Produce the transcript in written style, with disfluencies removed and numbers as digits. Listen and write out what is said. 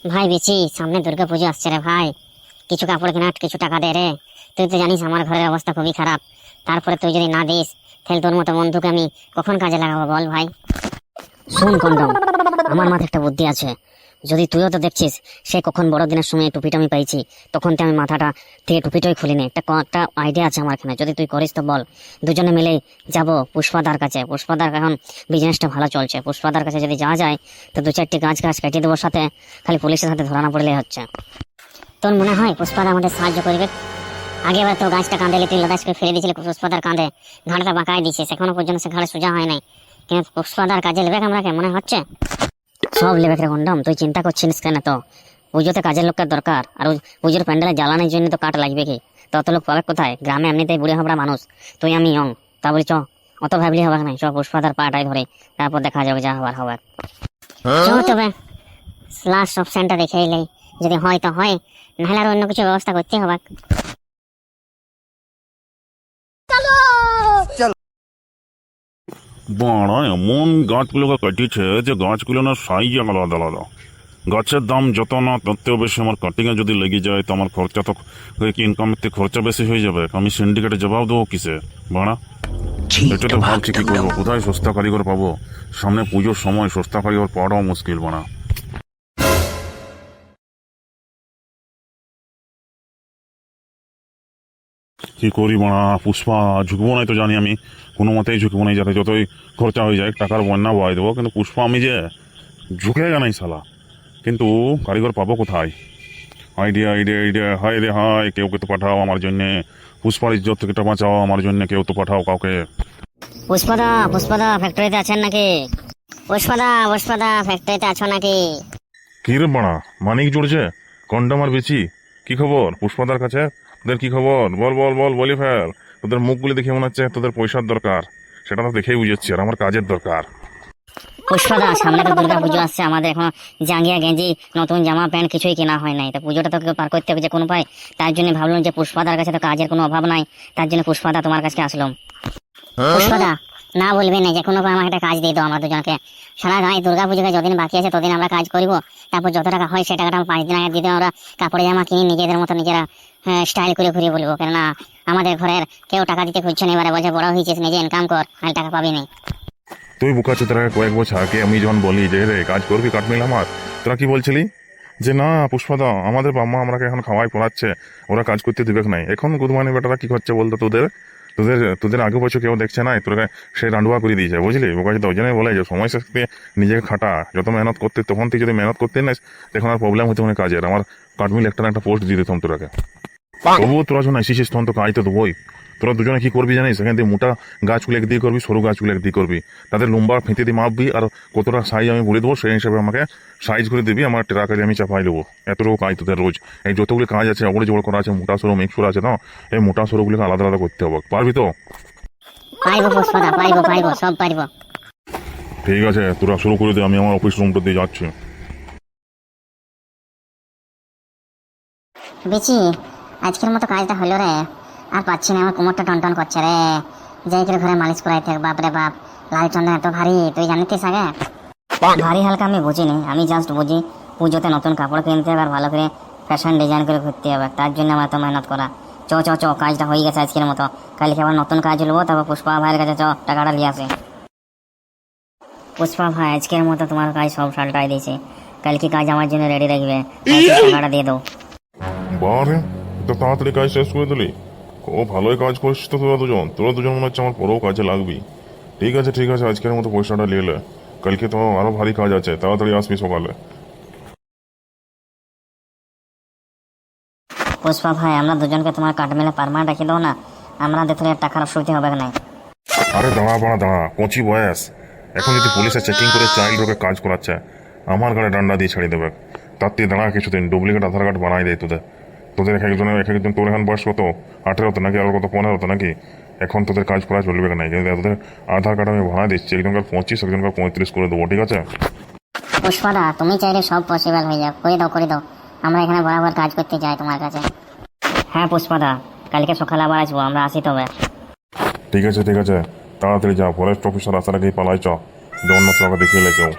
ভাই বেচি, সামনে দুর্গা পুজো আসছে রে ভাই, কিছু কাপড় কেনার কিছু টাকা দে রে। তুই তো জানিস আমার ঘরের অবস্থা খুবই খারাপ। তারপরে তুই যদি না দিস তাহলে তোর মতো বন্ধুকে আমি কখন কাজে লাগাবো বল ভাই। শোন কন্ডম, আমার মাথায় একটা বুদ্ধি আছে। যদি তুইও তো দেখছিস সে কখন বড়দিনের সময় টুপিটা আমি পাইছি, তখন তো আমি মাথাটা থেকে টুপিটাই খুলিনি। একটা আইডিয়া আছে আমার এখানে, যদি তুই করিস তো বল। দুজনে মিলেই যাব পুষ্পাদার কাছে। পুষ্পাদার এখন বিজনেসটা ভালো চলছে। পুষ্পাদার কাছে যদি যাওয়া যায় তো দু চারটি গাছ কাটিয়ে দেবো সাথে, খালি পুলিশের সাথে ধরা না পড়লেই হচ্ছে। তোর মনে হয় পুষ্পাদা আমাদের সাহায্য করবে? আগেবার তো গাছটা কাঁধে তুই লদাস করে ফেলে দিয়েছিল পুষ্পাদার কাঁধে, ঘাড়টা বাঁকায় দিয়েছিস, এখনো পর্যন্ত সে ঘাড়ে সোজা হয় নাই। কিন্তু পুষ্পাদার কাজে লেবে আমাকে মনে হচ্ছে সব লেবে রে কন্ডম। তুই চিন্তা করছিস কেন? তো পুজোতে কাজের লোকের দরকার, আর পুজোর প্যান্ডেলে জ্বালানোর জন্য তো কাঠ লাগবে কি? তত লোক পাবে কোথায়? গ্রামে এমনিতেই বুড়ে হবরা মানুষ, তুই আমি ইয়ং। তা বলি চ, অত ভাবলি হবে না, চ পুষ্পাদার পাটাই ধরে, তারপর দেখা যাবে যা হবার হবার। চ তবে লাস্ট অপশনটা দেখে এলেই, যদি হয় তো হয়, নাহলে আর অন্য কিছু ব্যবস্থা করতে হবে। বাড়া এমন গাছগুলোকে কাটিয়েছে যে গাছগুলো না সাইজ আলাদা আলাদা। গাছের দাম যত না ততও বেশি আমার কাটিংয়ে যদি লেগে যায় তো আমার খরচা তো ইনকামের থেকে খরচা বেশি হয়ে যাবে। আমি সিন্ডিকেটে জবাব দেবো কিসে বাড়া? এটা তো ভাবছি কি করবো, কোথায় সস্তা কারিগর পাবো? সামনে পুজোর সময় সস্তা কারিগর পাওয়াটাও মুশকিল বাড়া। কি করি বাড়া? পুষ্পা ঝুঁকবো নাই তো জানি আমি, কোনো মতেই ঝুঁকবো নাই, যাতে যতই খরচা হয়ে যায় টাকার বন্যা বয় দেবো, কিন্তু পুষ্পা আমি যে ঝুঁকে নাই শালা। কিন্তু কারিগর পাবো কোথায়? আইডিয়া আইডিয়া আইডিয়া, হায় রে হায়, কেউ কে তো পাঠাও আমার জন্যে। পুষ্পার ইজ্জত থেকে বাঁচাও আমার জন্য, কেউ তো পাঠাও কাউকে। পুষ্পাদা, পুষ্পাদা ফ্যাক্টরিতে আছেন নাকি? পুষ্পাদা ফ্যাক্টরিতে আছো নাকি? কি রে বাড়া, মানিক জুড়ছে কন্ডম আর বেচি? কি খবর পুষ্পাদার কাছে? তোদের কি খবর? বল বল বল, বলি ফেল। তোদের মুখগুলি দেখে মনে হচ্ছে তোদের পয়সার দরকার, সেটা তো দেখেই বুঝেছি, আর আমার কাজের দরকার। পুষ্পাদা, সামনে তো দুর্গা পুজো আসছে, আমাদের এখন জাঙ্গিয়া গেঞ্জি নতুন জামা প্যান্ট কিছুই কেনা হয় নাই। তো পুজোটা তো পার করতে হবে যে কোনো উপায়। তার জন্য ভাবলাম যে পুষ্পাদার কাছে তো কাজের কোনো অভাব নাই, তার জন্য পুষ্পাদা তোমার কাছে আসলাম। পুষ্পাদা, না বলবে না যে কোনো আমাকে একটা কাজ দিয়ে দাও আমরা দুজনকে। সারা গায়ে দুর্গা পুজোকে যতদিন বাকি আছে ততদিন আমরা কাজ করবো, তারপর যত টাকা হয় সে টাকাটা 5 দিন আগে দিতে আমরা কাপড়ে জামা কিনে নিজেদের মতো নিজেরা স্টাইল করে ঘুরিয়ে বলবো। কেননা আমাদের ঘরের কেউ টাকা দিতে খুঁজছে না, এবারে বলছে বড় হয়েছিস নিজে ইনকাম কর, আর টাকা পাবি না। তুই বুকা তোরা কয়েক বছর আগে আমি যখন বলি যে রে কাজ করবি কাটমিল আমার, তোরা কি বলছিলি? যে না পুষ্পাদা, আমাদের বাবা মা আমাকে এখন খাওয়াই পড়াচ্ছে, ওরা কাজ করতে দিবে নাই। এখন গুদমানি বেটারা কি করছে বলতো? তোদের তোদের তোদের আগে বছর কেউ দেখছে না, তোরা সে রান্ডুয়া করে দিয়েছে, বুঝলি? বোকা তো ওই জন্যই বলে যে সময় শেষে নিজেকে খাটা, যত মেহনত করতে তখন তুই যদি মেহনত করতে না তখন আর প্রবলেম হতো মানে কাজের। আমার কাটমিল একটা না একটা পোস্ট দিয়ে দিতাম তোরাকে। তবুও তোরা যখন এসেছিস তখন তো কাজ তো দেবোই। তোরা দুজনে কি করবি জানিস? সেখান থেকে মোটা গাছগুলো একদিকে করবি, সরু গাছগুলো একদিকে করবি, তাদের লম্বা ফেঁতে দিয়ে মাপবি, আর কতটা সাইজ আমি বলে দেবো সেই হিসাবে আমাকে সাইজ করে দিবি, আমার ট্রাকারে আমি চাপাই দেবো। এতটুকু কাজ তোদের রোজ। এই যতগুলো কাজ আছে ওগুলো জোড় করা আছে, মোটা সরু মিক্স করা আছে না, এই মোটা সরুগুলোকে আলাদা আলাদা করতে হবে। পারবি তো? পাইবো পুষ্পাদা, পাইবো সব পাইবো। ঠিক আছে, তোরা শুরু করে দে, আমি আমার অফিস রুমটা দিয়ে যাচ্ছি। বেচি, আজকের মতো কাজটা হলো রে, আর পাচ্ছি না, আমার কোমরটা টনটন করছে রে। যাই করে ঘরে মালিশ করাই থাক। বাপ রে বাপ, লাল চন্দন এত ভারী, তুই জানিস আগে? ভারী হালকা আমি বুঝিনি, আমি জাস্ট বুঝি পুজোতে নতুন কাপড় কিনতে হবে আর ভালো করে ফ্যাশন ডিজাইন করে ঘুরতে হবে, তার জন্য আমার এত মেহনত করা। চ চ চ, কাজটা হয়ে গেছে আজকের মতো, কালকে আবার নতুন কাজ নেবো, তারপর পুষ্পা ভাইয়ের কাছে চ টাকাটা নিয়ে আসে। পুষ্পা ভাই, আজকের মতো তোমার কাজ সব সালটাই দিয়েছে, কালকে কাজ আমার জন্য রেডি রাখবে, টাকাটা দিয়ে দাও। বারে তো তাড়াতাড়ি কাজ শেষ করে দিলি, ও ভালোই কাজ করছিস তো। তোরা দুজন মনে হচ্ছে আমার পরেও কাজে লাগবি। ঠিক আছে ঠিক আছে, আজকের মতো পয়সাটা নিয়ে লে, কালকে তো আরো ভারী কাজ আছে, তাড়াতাড়ি আসবি সকালে। পুষ্পা ভাই, আমরা দুজনকে তোমার কাঠ মেলে পারমানেন্ট রেখে দাও না, আমাদের তো টাকার অসুবিধা হবে না। আরে দাঁড়া বাড়া দাঁড়া, কচি বয়স, এখন যদি পুলিশে চেকিং করে চাইল্ড রোগে কাজ করাচ্ছে, আমার ঘরে ডান্ডা দিয়ে ছাড়িয়ে দেবে। তার থেকে দাঁড়া কিছুদিন, ডুপ্লিকেট আধার কার্ড বানাই দেয় তোদের। তোদের এক একজন তোর এখন বয়স কত? 18 হতো নাকি আর কত 15 হতো নাকি? এখন তোদের কাজ করা চলবে না, কিন্তু তোদের আধার কার্ড আমি বানাই দিচ্ছি, একজনকার 25 একজনকার 35 করে দেবো, ঠিক আছে? পুষ্পাদা, তুমি চাইলে সব পসিবল হয়ে যাবে, করে দাও, আমরা এখানে বরাবর কাজ করতে চাই তোমার কাছে। হ্যাঁ পুষ্পাদা, কালকে সকালে আবার আসবো, আমরা আসি তবে। ঠিক আছে ঠিক আছে, তাড়াতাড়ি যা, ফরেস্ট অফিসার আসার আগেই পালাই চ, যে অন্য তোকে দেখিয়ে কেউ।